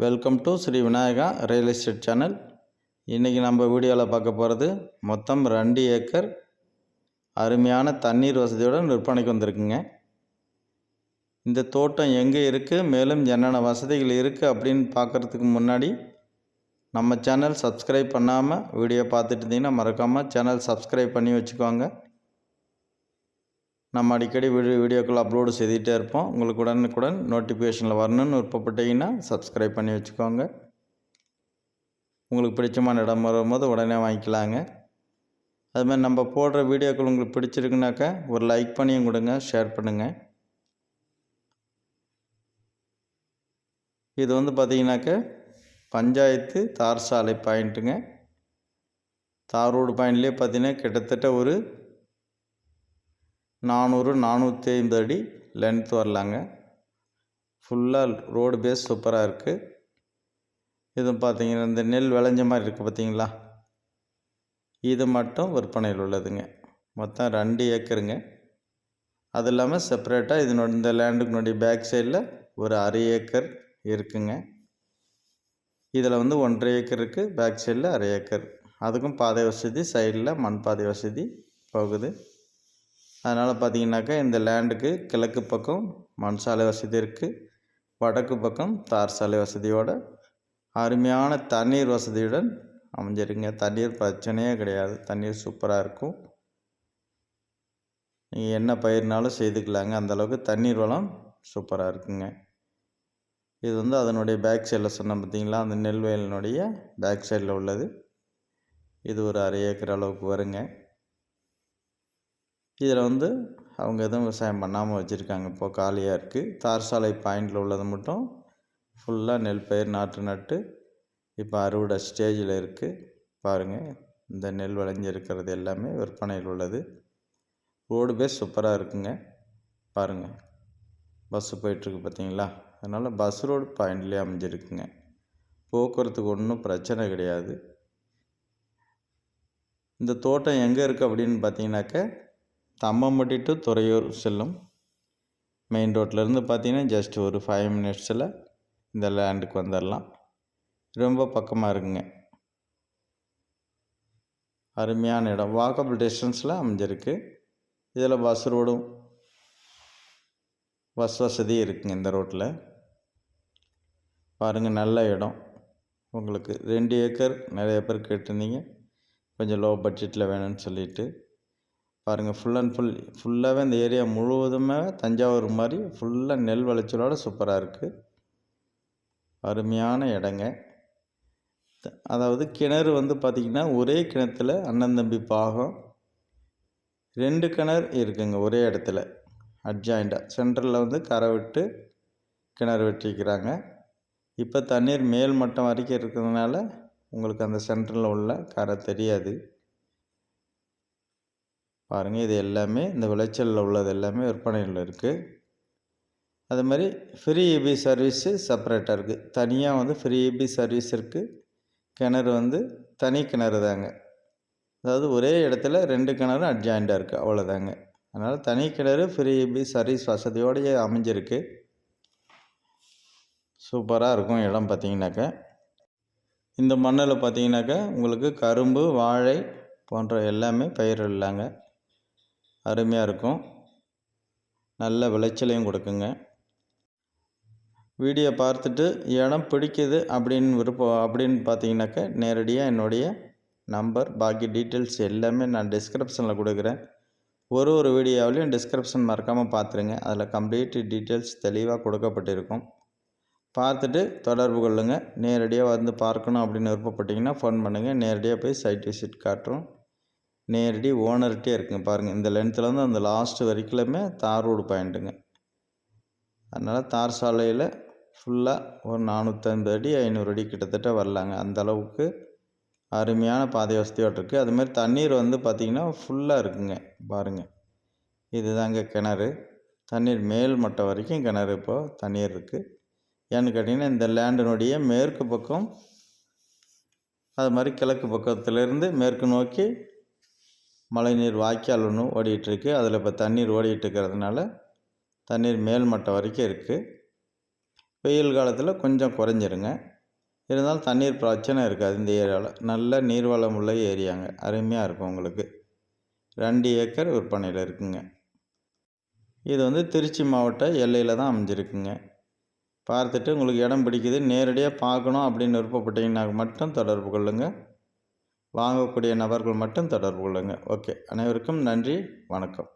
Welcome to Sri Vinayaka real estate channel. இன்றைக்கி நம்ம வீடியோவில் பார்க்க போகிறது மொத்தம் 2 ஏக்கர் அருமையான தண்ணீர் வசதியுடன் விற்பனைக்கு வந்திருக்குங்க. இந்த தோட்டம் எங்கே இருக்குது, மேலும் என்னென்ன வசதிகள் இருக்குது அப்படின்னு பார்க்குறதுக்கு முன்னாடி நம்ம சேனல் சப்ஸ்கிரைப் பண்ணாமல் வீடியோ பார்த்துட்டு இருந்தீங்கன்னா மறக்காமல் சேனல் சப்ஸ்கிரைப் பண்ணி வச்சுக்கோங்க. நம்ம அடிக்கடி வீடியோக்கள் அப்லோடு செய்துகிட்டே இருப்போம். உங்களுக்கு உடனுக்குடன் நோட்டிஃபிகேஷனில் வரணும்னு விருப்பப்பட்டீங்கன்னா சப்ஸ்கிரைப் பண்ணி வச்சுக்கோங்க. உங்களுக்கு பிடிச்சமான இடம் வரும்போது உடனே வாங்கிக்கலாங்க. அதுமாதிரி நம்ம போடுற வீடியோக்கள் உங்களுக்கு பிடிச்சிருக்குனாக்கா ஒரு லைக் பண்ணியும் கொடுங்க, ஷேர் பண்ணுங்கள். இது பார்த்திங்கனாக்கா பஞ்சாயத்து தார் சாலை பாயிண்ட்டுங்க. தார் ரோடு பாயிண்ட்லேயே பார்த்திங்கன்னா கிட்டத்தட்ட ஒரு 400-450 அடி லென்த் வரலாங்க. ஃபுல்லாக ரோடு பேஸ் சூப்பராக இருக்குது. இது பார்த்திங்கன்னா இந்த நெல் விளைஞ்ச மாதிரி இருக்குது பார்த்திங்களா, இது மட்டும் விற்பனையில் உள்ளதுங்க. மொத்தம் 2 ஏக்கருங்க. அது இல்லாமல் செப்பரேட்டாக இந்த லேண்டுக்குனுடைய பேக் சைடில் ஒரு 1/2 ஏக்கர் இருக்குங்க. இதில் 1.5 ஏக்கர் இருக்குது, பேக் சைடில் 1/2 ஏக்கர். அதுக்கும் பாதை வசதி, சைடில் மண் பாதை வசதி போகுது. அதனால் பார்த்திங்கனாக்கா இந்த லேண்டுக்கு கிழக்கு பக்கம் மண் சாலை வசதி இருக்குது, வடக்கு பக்கம் தார் சாலை வசதியோட அருமையான தண்ணீர் வசதியுடன் அமைஞ்சிருங்க. தண்ணீர் பிரச்சனையே கிடையாது, தண்ணீர் சூப்பராக இருக்கும். நீங்கள் என்ன பயிர்னாலும் செய்துக்கலாங்க, அந்தளவுக்கு தண்ணீர் வளம் சூப்பராக இருக்குங்க. இது அதனுடைய பேக் சைடில் சொன்ன பார்த்திங்களா, அந்த நெல் வயலினுடைய பேக் சைடில் உள்ளது. இது ஒரு 1/2 ஏக்கர் அளவுக்கு வருங்க. இதில் அவங்க எதுவும் விவசாயம் பண்ணாமல் வச்சுருக்காங்க, இப்போது காலியாக இருக்குது. தார் சாலை பாயிண்டில் உள்ளது மட்டும் ஃபுல்லாக நெல் பயிர் நாற்று நட்டு இப்போ அறுவடை ஸ்டேஜில் இருக்குது. பாருங்கள், இந்த நெல் விளைஞ்சிருக்கிறது எல்லாமே விற்பனையில் உள்ளது. ரோடு பேஸ் சூப்பராக இருக்குங்க. பாருங்கள், பஸ்ஸு போயிட்டுருக்கு பார்த்திங்களா, அதனால் பஸ் ரோடு பாயிண்ட்லேயே அமைஞ்சிருக்குங்க. போக்குவரத்துக்கு ஒன்றும் பிரச்சனை கிடையாது. இந்த தோட்டம் எங்கே இருக்குது அப்படின்னு பார்த்தீங்கன்னாக்கா, தம்மம்பட்டி டு துறையூர் செல்லும் மெயின் ரோட்லேருந்து பார்த்தீங்கன்னா ஜஸ்ட் ஒரு 5 மினிட்ஸில் இந்த லேண்டுக்கு வந்துடலாம். ரொம்ப பக்கமாக இருக்குங்க. அருமையான இடம், வாக்கபிள் டிஸ்டன்ஸில் அமைஞ்சிருக்கு. இதில் பஸ் ரோடும் பஸ் வசதி இருக்குங்க இந்த ரோட்டில். பாருங்கள், நல்ல இடம். உங்களுக்கு 2 ஏக்கர் நிறைய பேர் கேட்டிருந்தீங்க, கொஞ்சம் லோ பட்ஜெட்டில் வேணும்னு சொல்லிட்டு. பாருங்கள், ஃபுல்லாகவே இந்த ஏரியா முழுவதுமே தஞ்சாவூர் மாதிரி ஃபுல்லாக நெல் விளைச்சலோடு சூப்பராக இருக்குது. அருமையான இடங்க. அதாவது கிணறு பார்த்திங்கன்னா ஒரே கிணத்துல அண்ணன் தம்பி பாகம் 2 கிணறு இருக்குங்க ஒரே இடத்துல அட்ஜாயிண்டாக. சென்டரில் கரை விட்டு கிணறு வெட்டிக்கிறாங்க. இப்போ தண்ணீர் மேல் மட்டம் வரைக்கும் இருக்கிறதுனால உங்களுக்கு அந்த சென்டரில் உள்ள கரை தெரியாது. பாருங்கள், இது எல்லாமே இந்த விளைச்சலில் உள்ளது எல்லாமே விற்பனையில் இருக்குது. அது மாதிரி ஃப்ரீ இபி சர்வீஸு செப்பரேட்டாக இருக்குது. தனியாக ஃப்ரீ இபி சர்வீஸ் இருக்குது. கிணறு தனி கிணறு தாங்க. அதாவது ஒரே இடத்துல 2 கிணறும் அட்ஜாயிண்டாக இருக்குது, அவ்வளோதாங்க. அதனால் தனி கிணறு ஃப்ரீ இபி சர்வீஸ் வசதியோடையே அமைஞ்சிருக்கு. சூப்பராக இருக்கும் இடம். பார்த்திங்கனாக்கா இந்த மண்ணில் பார்த்திங்கனாக்கா உங்களுக்கு கரும்பு, வாழை போன்ற எல்லாமே பயிரிடலாங்க. அருமையாக இருக்கும், நல்ல விளைச்சலையும் கொடுக்குங்க. வீடியோ பார்த்துட்டு இடம் பிடிக்குது அப்படின்னு பார்த்தீங்கன்னாக்கா நேரடியாக என்னுடைய நம்பர், பாக்கி டீட்டெயில்ஸ் எல்லாமே நான் டிஸ்கிரிப்ஷனில் கொடுக்குறேன். ஒரு வீடியோவிலையும் டிஸ்கிரிப்ஷன் மறக்காமல் பார்த்துருங்க. அதில் கம்ப்ளீட் டீட்டெயில்ஸ் தெளிவாக கொடுக்கப்பட்டிருக்கும். பார்த்துட்டு தொடர்பு கொள்ளுங்கள். நேரடியாக பார்க்கணும் அப்படின்னு விருப்பப்பட்டிங்கன்னா ஃபோன் பண்ணுங்கள். நேரடியாக போய் சைட் விசிட் காட்டுறோம். நேரடி ஓனர்கிட்டே இருக்குங்க. பாருங்கள், இந்த லென்த்துலேருந்து அந்த லாஸ்ட்டு வரைக்குமே தார் ரோடு பாயிண்ட்டுங்க. அதனால் தார் சாலையில் ஃபுல்லாக ஒரு 450 அடி 500 அடி கிட்டத்தட்ட வரலாங்க. அந்த அளவுக்கு அருமையான பாதை வசதியோடு இருக்குது. அதுமாதிரி தண்ணீர் பார்த்திங்கன்னா ஃபுல்லாக இருக்குங்க. பாருங்கள், இது தாங்க கிணறு. தண்ணீர் மேல் மட்டம் வரைக்கும் கிணறு இப்போது தண்ணீர் இருக்குது. ஏன்னு கேட்டிங்கன்னா இந்த லேண்டினுடைய மேற்கு பக்கம் அது மாதிரி கிழக்கு பக்கத்துலேருந்து மேற்கு நோக்கி மழைநீர் வாய்க்கால் ஒன்று ஓடிட்டுருக்கு. அதில் இப்போ தண்ணீர் ஓடிட்டுருக்கிறதுனால தண்ணீர் மேல் மட்டம் வரைக்கும் இருக்குது. வெயில் காலத்தில் கொஞ்சம் குறைஞ்சிருங்க. இருந்தாலும் தண்ணீர் பிரச்சனை இருக்காது இந்த ஏரியாவில். நல்ல நீர்வளம் உள்ள ஏரியாங்க. அருமையாக இருக்கும் உங்களுக்கு. 2 ஏக்கர் விற்பனையில் இருக்குங்க. இது வந்து திருச்சி மாவட்ட எல்லையில் தான் அமைஞ்சிருக்குங்க. பார்த்துட்டு உங்களுக்கு இடம் பிடிக்குது, நேரடியாக பார்க்கணும் அப்படின்னு விருப்பப்பட்டீங்கன்னா மட்டும் தொடர்பு கொள்ளுங்கள். வாங்கக்கூடிய நபர்கள் மட்டும் தொடர்பு கொள்ளுங்கள். ஓகே, அனைவருக்கும் நன்றி, வணக்கம்.